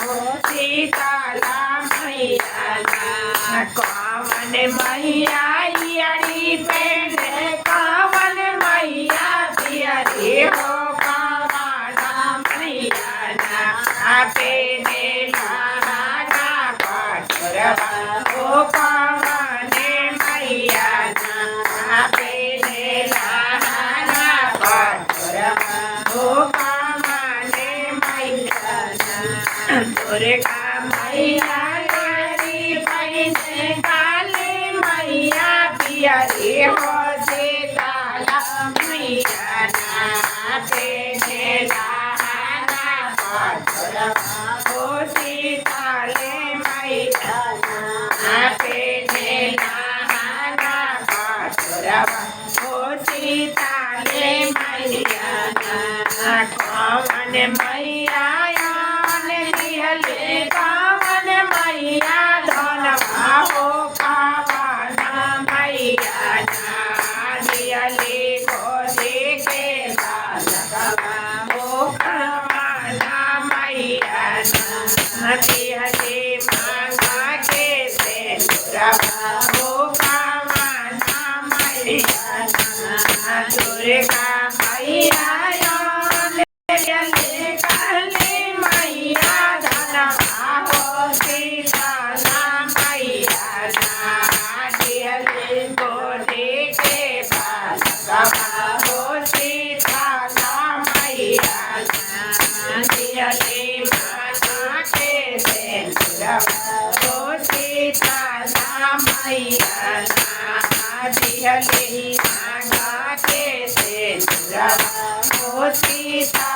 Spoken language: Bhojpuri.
हो सीताला मैया कौन मैया यारी पहने कौन मैया पियरी हो कौन मैया पेने लाना पटरवा हो कौन मैया पेने लाना पटरवा हो कौन मैया दुर्गा मैया यारी पहने काली मैया पियरी हो सीताला मैया पेने लाना पटरवा हो सीताले मैया पेने लाना पटरवा हो सीताले मैया कौन मैया लिहले कौन मैया धनवा हो कौन मैया लिहले गोदी के बालकवा हो कौन मैया लिहले मांगा के सिंदूरवा हो कौन मैया दुर्गा मैया काली मैया धनवा हो सीताला मैया दियले गोदी के बालकवा हो सीताला मैया दियले माता के सिंदूरवा हो सीताला मैया दियले माता के सिंदूरवा हो सीता